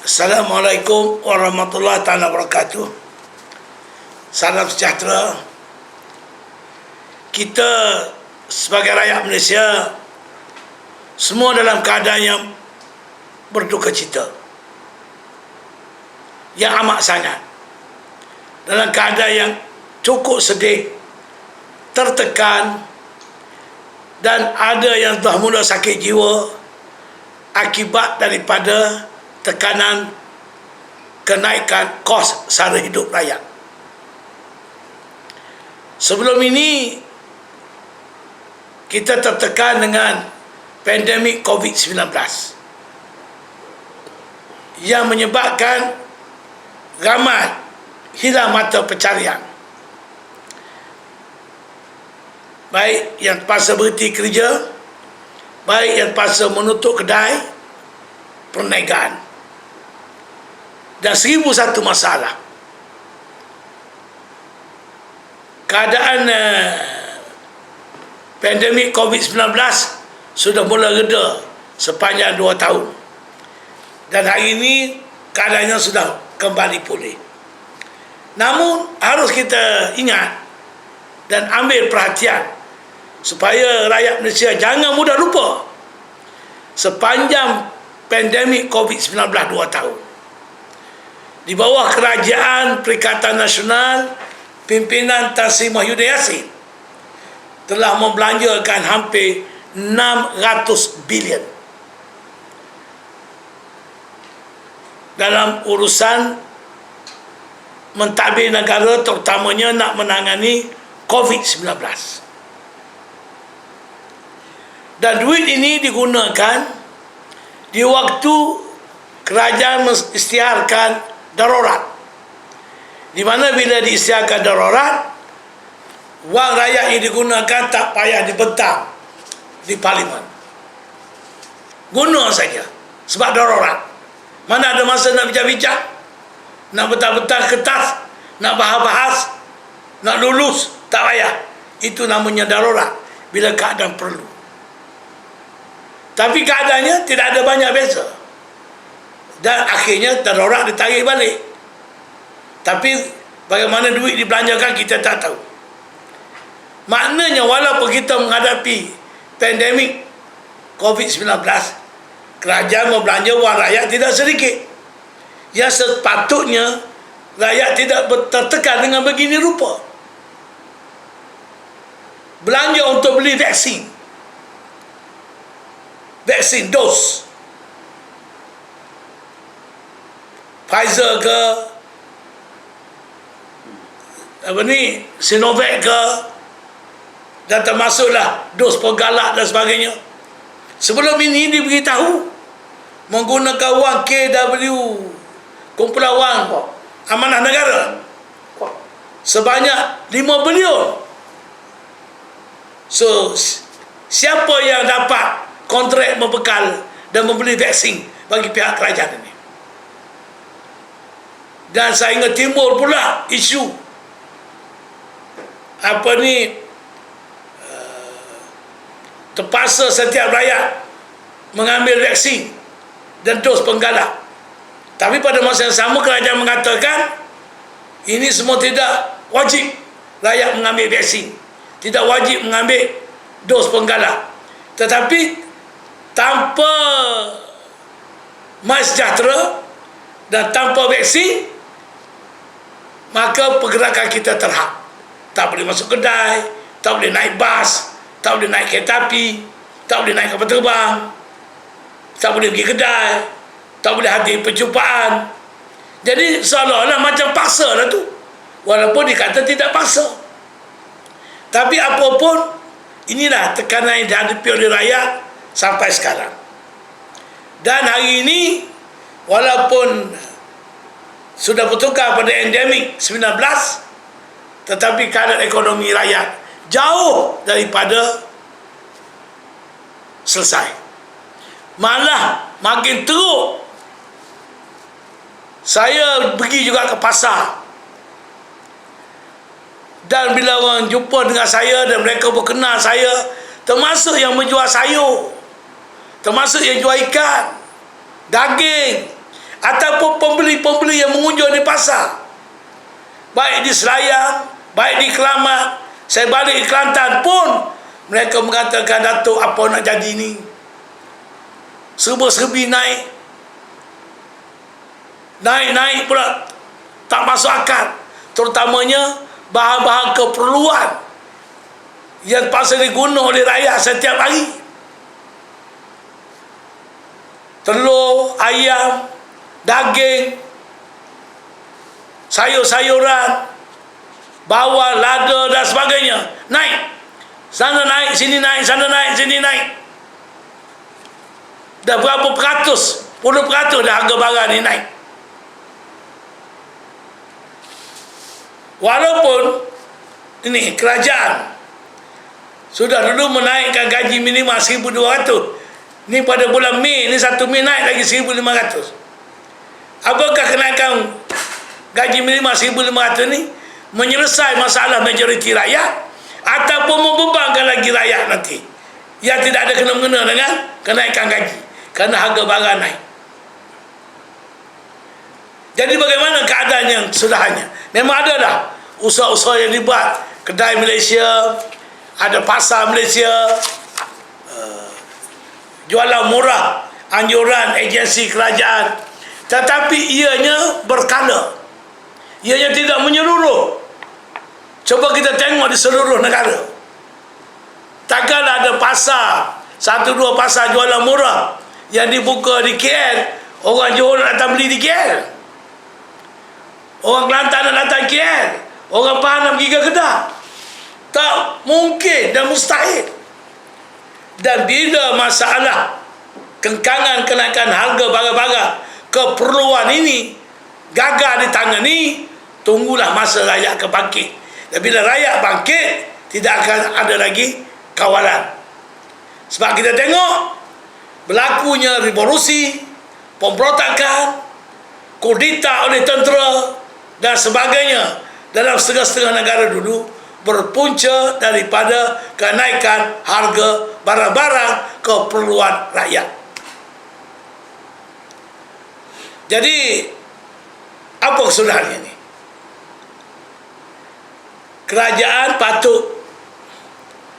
Assalamualaikum warahmatullahi wabarakatuh. Salam sejahtera. Kita sebagai rakyat Malaysia semua dalam keadaan yang berduka cita, yang amat sangat, dalam keadaan yang cukup sedih, tertekan, dan ada yang dah mula sakit jiwa akibat daripada tekanan kenaikan kos sara hidup rakyat. Sebelum ini kita tertekan dengan pandemik COVID-19 yang menyebabkan ramai hilang mata pencarian, baik yang terpaksa berhenti kerja, baik yang terpaksa menutup kedai perniagaan, dan 1001 masalah. Keadaan pandemik COVID-19 sudah mula reda sepanjang 2 tahun, dan hari ini keadaannya sudah kembali pulih. Namun harus kita ingat dan ambil perhatian supaya rakyat Malaysia jangan mudah lupa sepanjang pandemik COVID-19 2 tahun, di bawah Kerajaan Perikatan Nasional pimpinan Tan Sri Muhyiddin Yassin telah membelanjakan hampir 600 bilion dalam urusan mentadbir negara, terutamanya nak menangani COVID-19. Dan duit ini digunakan di waktu kerajaan mengisytiharkan darurat, di mana bila diisytiharkan darurat, wang rakyat yang digunakan tak payah dibentang di parlimen, guna saja sebab darurat. Mana ada masa nak bincang-bincang, nak betah-betah kertas, nak bahas-bahas, nak lulus, tak payah. Itu namanya darurat bila keadaan perlu. Tapi keadaannya tidak ada banyak beza, dan akhirnya darurat ditarik balik. Tapi bagaimana duit dibelanjakan kita tak tahu. Maknanya walaupun kita menghadapi pandemik COVID-19, kerajaan membelanja wang rakyat tidak sedikit. Yang sepatutnya rakyat tidak tertekan dengan begini rupa. Belanja untuk beli vaksin dos, Pfizer ke, Sinovac ke, dan termasuklah dos penggalak dan sebagainya. Sebelum ini diberitahu menggunakan wang KW, kumpulan wang amanah negara, sebanyak 5 bilion. So siapa yang dapat kontrak membekal dan membeli vaksin bagi pihak kerajaan ini? Dan saya ingat timbul pula isu terpaksa setiap rakyat mengambil vaksin dan dos penggalak. Tapi pada masa yang sama kerajaan mengatakan ini semua tidak wajib rakyat mengambil vaksin, tidak wajib mengambil dos penggalak. Tetapi tanpa MySejahtera dan tanpa vaksin, maka pergerakan kita terhad. Tak boleh masuk kedai, tak boleh naik bas, tak boleh naik kereta api, tak boleh naik kapal terbang, tak boleh pergi kedai, tak boleh hadir perjumpaan. Jadi seolah-olah macam paksa lah tu, walaupun dikata tidak paksa. Tapi apapun, inilah tekanan yang dihadapi oleh rakyat sampai sekarang. Dan hari ini, walaupun sudah bertukar pada endemik 19, tetapi keadaan ekonomi rakyat jauh daripada selesai. Malah makin teruk. Saya pergi juga ke pasar, dan bila orang jumpa dengan saya dan mereka berkenal saya, termasuk yang menjual sayur, termasuk yang jual ikan, daging, ataupun pembeli-pembeli yang mengunjung di pasar, baik di Selayang, baik di Kelamat, saya balik di Kelantan pun mereka mengatakan, Datuk, apa nak jadi ni? Serba-serbi naik pula, tak masuk akal. Terutamanya bahan-bahan keperluan yang pasal diguna oleh rakyat setiap hari. Telur, ayam, daging, sayur-sayuran, bawang, lada dan sebagainya naik. Sana naik, sini naik, sana naik, sini naik. Dah berapa peratus, puluh peratus dah harga barang ni naik. Walaupun ini kerajaan sudah dulu menaikkan gaji minimal 1,200. Ni pada bulan Mei, ni 1 Mei naik lagi 1,500. Apakah kenaikan gaji minimal 1,500 ni menyelesaikan masalah majoriti rakyat ataupun membebankan lagi rakyat nanti yang tidak ada kena-mengena dengan kenaikan gaji kerana harga barang naik? Jadi bagaimana keadaan yang sudahnya? Memang ada dah usaha-usaha yang dibuat, kedai Malaysia, ada pasar Malaysia, jualan murah, anjuran agensi kerajaan, tetapi ianya berkala, ianya tidak menyeluruh. Coba kita tengok di seluruh negara, takkanlah ada pasar, 1-2 pasar jualan murah yang dibuka di KL, orang Johor nak datang beli di KL, orang Kelantan nak datang KL, orang Pahang nak pergi ke Kedah. Tak mungkin dan mustahil. Dan bila masalah kengkangan kenaikan harga barang-barang keperluan ini gagal ditangani, tunggulah masa rakyat akan bangkit. Dan bila rakyat bangkit, tidak akan ada lagi kawalan. Sebab kita tengok berlakunya revolusi, pemberontakan, kudeta oleh tentera dan sebagainya dalam setengah-setengah negara dulu berpunca daripada kenaikan harga barang-barang keperluan rakyat. Jadi apa kesudahannya ini? Kerajaan patut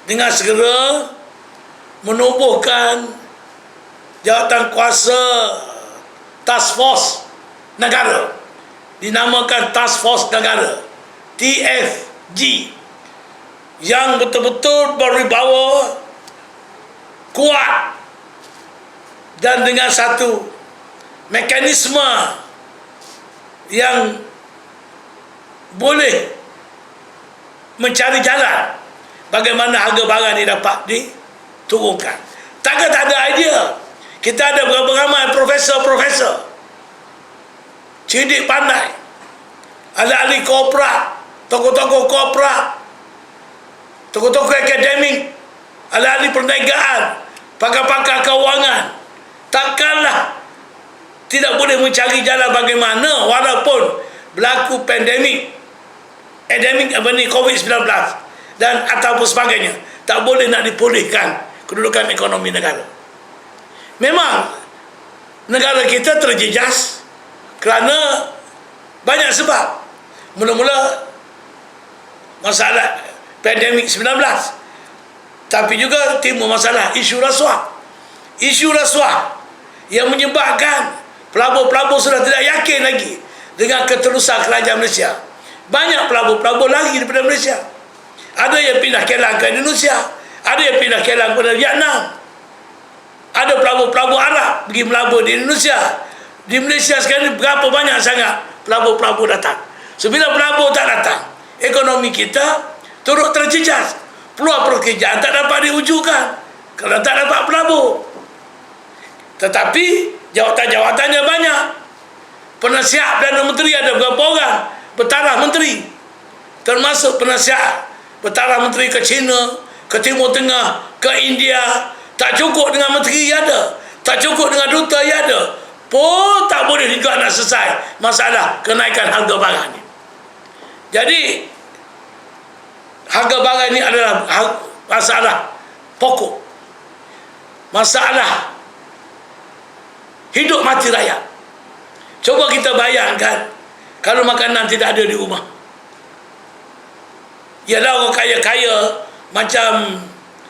dengan segera menubuhkan jawatan kuasa Task Force Negara, dinamakan Task Force Negara TFG, yang betul-betul berwibawa kuat dan dengan satu mekanisme yang boleh mencari jalan bagaimana harga barang ini dapat diturunkan. Takkan tak ada idea. Kita ada berapa ramai profesor-profesor cerdik pandai, ahli-ahli korporat, tokoh-tokoh korporat, tokoh-tokoh akademik, ahli-ahli perniagaan, pakar-pakar keuangan. Takkanlah tidak boleh mencari jalan bagaimana walaupun berlaku pandemik, COVID-19 dan ataupun sebagainya, tak boleh nak dipulihkan kedudukan ekonomi negara. Memang negara kita terjejas kerana banyak sebab. Mula-mula masalah pandemik 19, tapi juga timbul masalah isu rasuah. Isu rasuah yang menyebabkan pelabur-pelabur sudah tidak yakin lagi dengan keterusan kerajaan Malaysia. Banyak pelabur-pelabur lagi daripada Malaysia. Ada yang pindah kelang ke Indonesia, ada yang pindah kelang ke Vietnam, ada pelabur-pelabur Arab pergi melabur di Indonesia. Di Malaysia sekarang berapa banyak sangat pelabur-pelabur datang. Sebila pelabur tak datang, ekonomi kita turut terjejas. Peluang pekerjaan tak dapat diwujudkan kalau tak dapat pelabur. Tetapi jawatan-jawatannya banyak. Penasihat Perdana Menteri ada berapa orang? Bertaraf menteri, termasuk penasihat bertaraf menteri ke China, ke Timur Tengah, ke India. Tak cukup dengan menteri ada, tak cukup dengan duta ada, pun tak boleh juga nak selesai masalah kenaikan harga barang ni. Jadi harga barang ini adalah masalah pokok, masalah hidup mati rakyat. Coba kita bayangkan kalau makanan tidak ada di rumah. Ialah orang kaya-kaya macam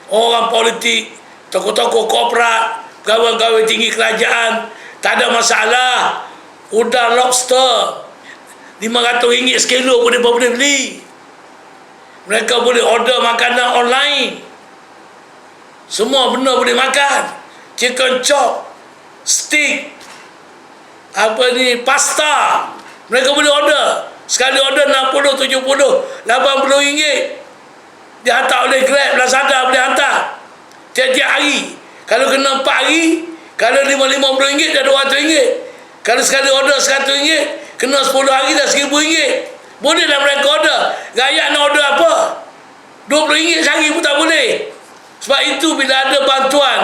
orang politik, tokoh-tokoh korporat, pegawai-pegawai tinggi kerajaan, tak ada masalah. Udang lobster RM500 sekilo pun mereka boleh beli. Mereka boleh order makanan online. Semua benda boleh makan. Chicken chop, steak, pasta. Mereka boleh order. Sekali order 60, 70, RM80. Dihantar oleh Grab, Lazada boleh hantar. Tiap-tiap hari. Kalau kena 4 hari, kalau RM50 dah RM200. Kalau sekali order RM100, kena 10 hari dah RM1000. Bolehlah mereka order. Rakyat nak order apa? RM20 sehari pun tak boleh. Sebab itu bila ada bantuan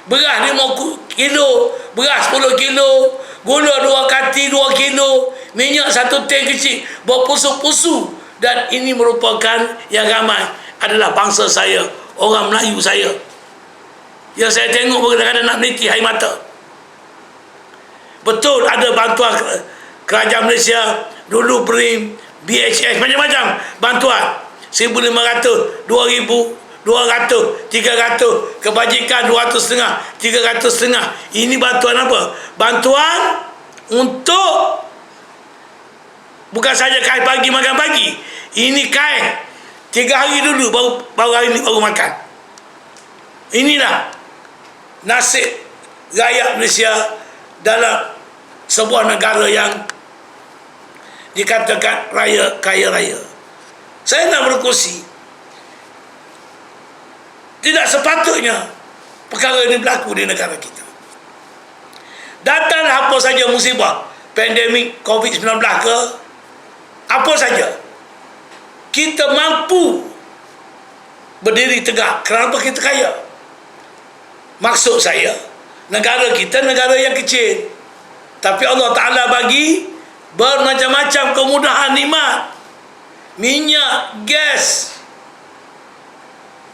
beras 5 kilo, beras 10 kilo, gula 2 kati 2 kilo, minyak 1 tank kecil, berpusu-pusu. Dan ini merupakan yang ramai adalah bangsa saya, orang Melayu saya, yang saya tengok kadang-kadang nak meniti air mata. Betul ada bantuan kerajaan Malaysia, dulu BRIM, BHS, macam-macam bantuan. 1,500, 2,000, 200, 300, kebajikan 200,500, 300,500. Ini bantuan apa? Bantuan untuk bukan saja kai pagi makan pagi. Ini kai 3 hari dulu baru hari ini baru makan. Inilah nasib rakyat Malaysia dalam sebuah negara yang dikatakan kaya raya. Saya nak berkongsi, tidak sepatutnya perkara ini berlaku di negara kita. Datang apa saja musibah, pandemik COVID-19 ke, apa saja, kita mampu berdiri tegak. Kenapa kita kaya? Maksud saya, negara kita negara yang kecil, tapi Allah Ta'ala bagi bermacam-macam kemudahan nikmat. Minyak, gas,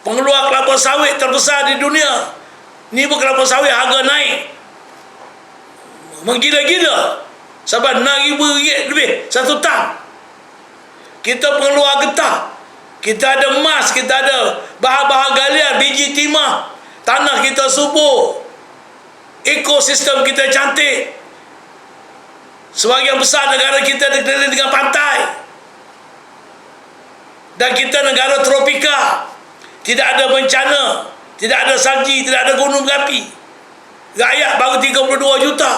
pengeluar kelapa sawit terbesar di dunia. Ni pun kelapa sawit harga naik menggila-gila, sampai RM6,000 lebih 1 tan. Kita pengeluar getah, kita ada emas, kita ada bahan-bahan galian, biji timah, tanah kita subur, ekosistem kita cantik. Sebahagian besar negara kita dikelilingi dengan pantai, dan kita negara tropika, tidak ada bencana, tidak ada salji, tidak ada gunung berapi. Rakyat baru 32 juta.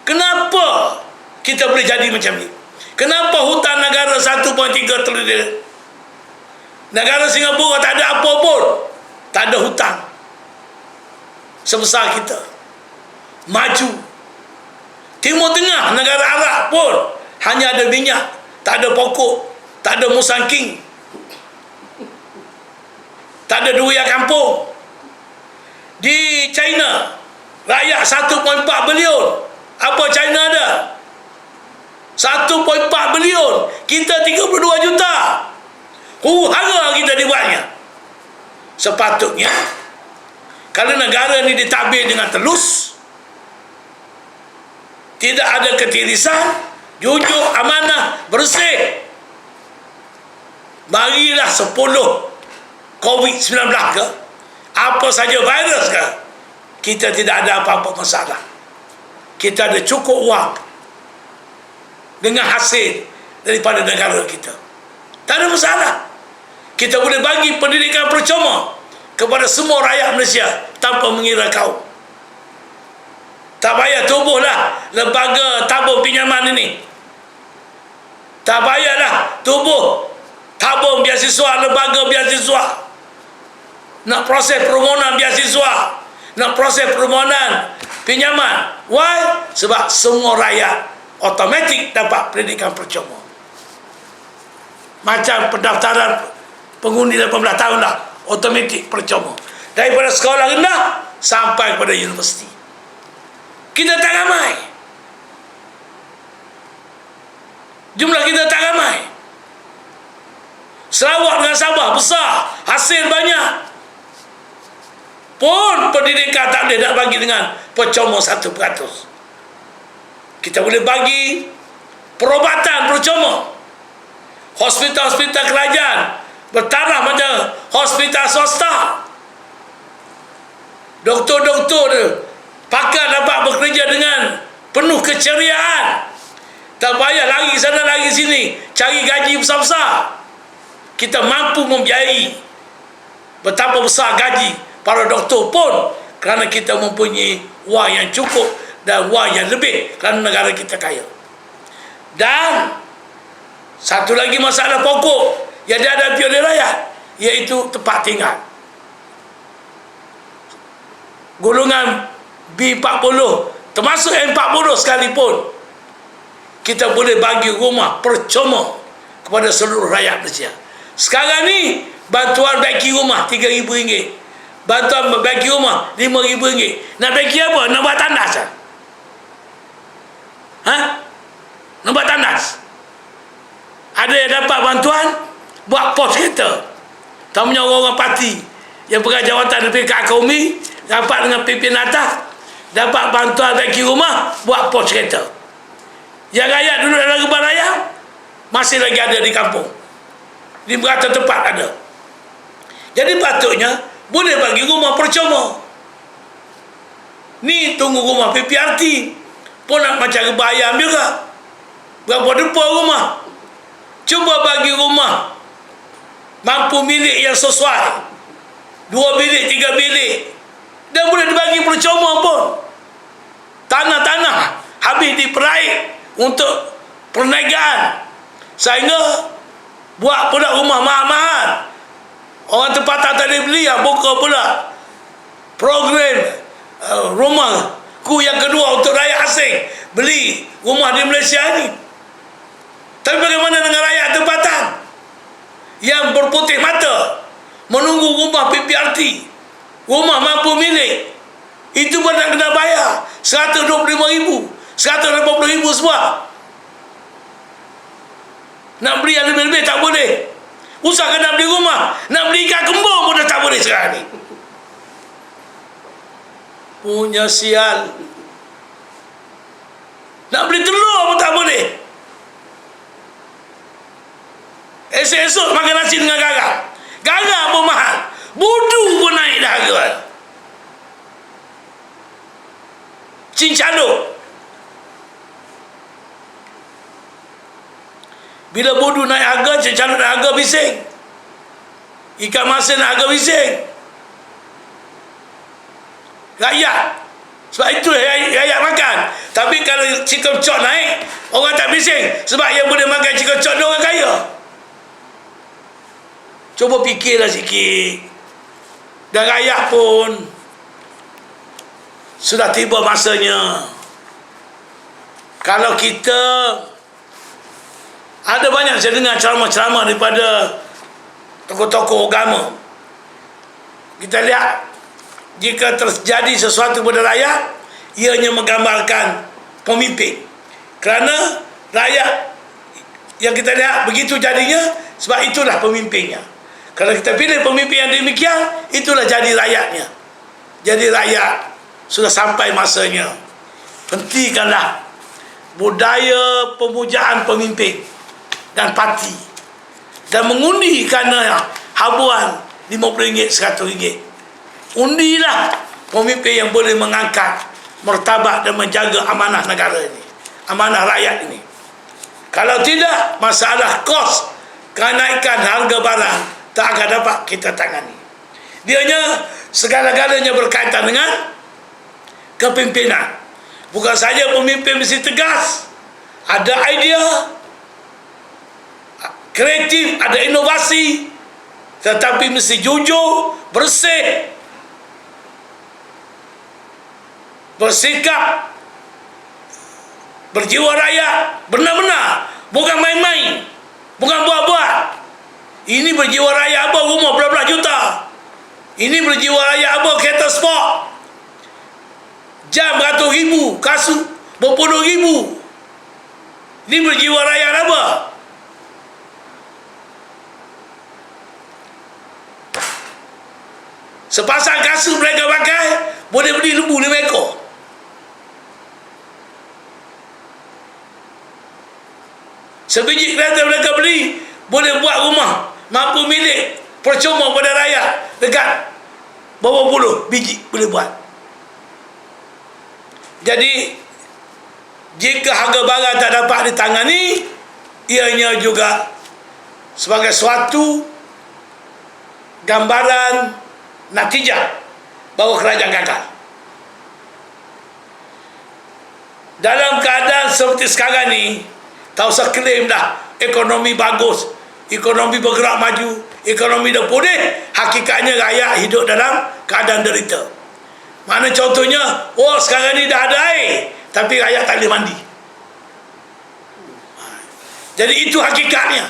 Kenapa kita boleh jadi macam ni? Kenapa hutan negara 1.3 triliun? Negara Singapura tak ada apa pun, tak ada hutan sebesar kita. Maju. Timur Tengah, negara Arab pun hanya ada minyak, tak ada pokok, tak ada musangking, tak ada durian kampung. Di China, rakyat 1.4 bilion. Apa China ada? 1.4 bilion. Kita 32 juta. Huru-hara kita dibuatnya. Sepatutnya, kalau negara ini ditadbir dengan telus, tidak ada ketirisan, jujur, amanah, bersih. Marilah 10 COVID-19 ke, apa saja virus ke, kita tidak ada apa-apa masalah. Kita ada cukup wang dengan hasil daripada negara kita. Tak ada masalah. Kita boleh bagi pendidikan percuma kepada semua rakyat Malaysia tanpa mengira kaum. Tak payah tubuhlah lembaga tabung pinjaman ini. Tak payahlah tubuh tabung beasiswa, lembaga beasiswa. Nak proses permohonan beasiswa, nak proses permohonan pinjaman. Why? Sebab semua rakyat automatik dapat pendidikan percuma. Macam pendaftaran pengundi 18 tahun dah, automatik percuma. Daripada sekolah rendah sampai kepada universiti. Kita tak ramai. Jumlah kita tak ramai. Sarawak dengan Sabah besar, hasil banyak. Pun pendidikan tak boleh nak bagi dengan percuma 1%. Kita boleh bagi perubatan percuma. Hospital-hospital kerajaan bertaraf macam hospital swasta. Doktor-doktor pakar dapat bekerja dengan penuh keceriaan. Tak payah lagi sana lagi sini cari gaji besar-besar. Kita mampu membiayai betapa besar gaji para doktor pun kerana kita mempunyai wang yang cukup dan wang yang lebih kerana negara kita kaya. Dan satu lagi masalah pokok yang dihadapi oleh rakyat, iaitu tempat tinggal. Golongan B40 termasuk M40 sekalipun, kita boleh bagi rumah percuma kepada seluruh rakyat Malaysia. Sekarang ni bantuan baiki rumah RM3,000, bantuan baiki rumah RM5,000. Nak baiki apa? Nak buat tandas? Nak buat tandas? Ada yang dapat bantuan buat pos kereta. Tamunya orang-orang parti yang pegang jawatan dekat Akaumi dapat dengan pimpinan atas, dapat bantuan baiki rumah buat pos kereta. Yang rakyat duduk dalam Gebang Raya masih lagi ada di kampung, di berata tempat ada. Jadi patutnya boleh bagi rumah percuma. Ni tunggu rumah PPRT pun nak macam bayam juga. Berapa depa rumah? Cuba bagi rumah mampu milik yang sesuai, 2 bilik, 3 bilik, dan boleh dibagi percuma pun. Tanah-tanah habis diperaik untuk perniagaan, sehingga buat pula rumah mahal-mahal. Orang tempatan tak boleh beli, buka pula program rumahku yang kedua untuk rakyat asing beli rumah di Malaysia ni. Tapi bagaimana dengan rakyat tempatan yang berputih mata menunggu rumah PPRT, rumah mampu milik? Itu pun nak kena bayar RM125,000, RM180,000 sebuah. Nak beli yang lebih-lebih tak boleh. Usahakan nak beli rumah, nak beli ikan kembung pun dah tak boleh sekarang ni. Punya sial. Nak beli telur pun tak boleh. Esok-esok makan nasi dengan garam. Garam pun mahal. Budu pun naik dah harga. Cincaluk. Bila budu naik harga, cincaluk naik harga bising. Ikan masin naik harga bising. Rakyat. Sebab itu rakyat makan. Tapi kalau chicken chop naik, orang tak bising. Sebab yang boleh makan chicken chop dia orang kaya. Cuba fikirlah sikit. Dan rakyat pun sudah tiba masanya. Kalau kita ada banyak saya dengar ceramah-ceramah daripada tokoh-tokoh agama. Kita lihat jika terjadi sesuatu pada rakyat, ianya menggambarkan pemimpin. Kerana rakyat yang kita lihat begitu jadinya, sebab itulah pemimpinnya. Kalau kita pilih pemimpin yang demikian, itulah jadi rakyatnya. Jadi rakyat sudah sampai masanya. Hentikanlah budaya pemujaan pemimpin dan parti, dan mengundi kerana habuan RM50, RM100. Undilah pemimpin yang boleh mengangkat martabat dan menjaga amanah negara ini, amanah rakyat ini. Kalau tidak, masalah kos, kenaikan harga barang tak akan dapat kita tangani. Dianya segala-galanya berkaitan dengan kepimpinan. Bukan saja pemimpin mesti tegas, ada idea, kreatif, ada inovasi, tetapi mesti jujur, bersih, bersikap, berjiwa rakyat, benar-benar, bukan main-main, bukan buat-buat. Ini berjiwa rakyat apa rumah berapa juta. Ini berjiwa rakyat apa kereta sport, jam beratus ribu, kasut berpuluh ribu. Ini berjiwa rakyat apa? Sepasang kasut mereka pakai boleh beli lembu 5 ekor. Sebiji kereta mereka beli, boleh buat rumah, mampu milik, percuma pada rakyat dekat bawah puluh biji boleh buat. Jadi jika harga barang tak dapat ditangani, ianya juga sebagai suatu gambaran natijah bahawa kerajaan gagal. Dalam keadaan seperti sekarang ni, tak usah klaim dah ekonomi bagus, ekonomi bergerak maju, ekonomi dah pulih, hakikatnya rakyat hidup dalam keadaan derita. Mana contohnya, oh sekarang ni dah ada air, tapi rakyat tak boleh mandi. Jadi itu hakikatnya.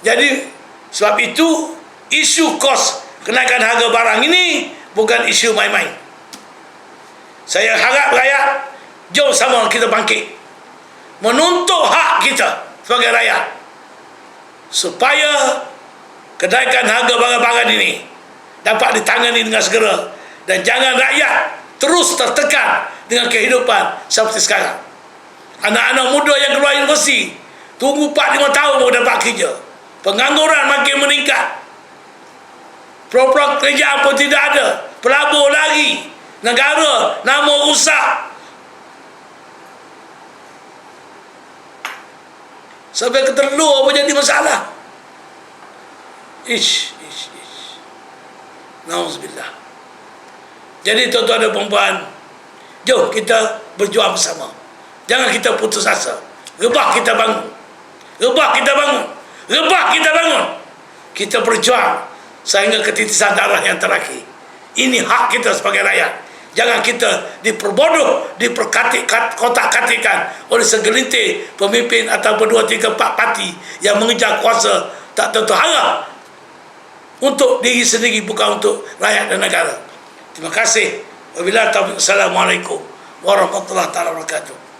Jadi sebab itu isu kos kenaikan harga barang ini bukan isu main-main. Saya harap rakyat, jom sama kita bangkit menuntut hak kita sebagai rakyat, supaya kenaikan harga barang-barang ini dapat ditangani dengan segera, dan jangan rakyat terus tertekan dengan kehidupan seperti sekarang. Anak-anak muda yang keluar universiti tunggu 4-5 tahun baru dapat kerja, pengangguran makin meningkat, program kerja pun tidak ada, pelabur lagi, negara nama rusak. Sampai keterlur apa jadi masalah. Nauzubillah. Jadi tuan-tuan dan puan-puan, jom kita berjuang bersama. Jangan kita putus asa. Rebah kita bangun. Rebah kita bangun. Rebah kita bangun. Kita berjuang sehingga ketitisan darah yang terakhir. Ini hak kita sebagai rakyat. Jangan kita diperbodoh, diperkotak-katikan oleh segelintir pemimpin atau 2, 3, 4 parti yang mengejar kuasa tak tentu harap untuk diri sendiri, bukan untuk rakyat dan negara. Terima kasih. Wabillahi taufiq. Assalamualaikum warahmatullahi wabarakatuh.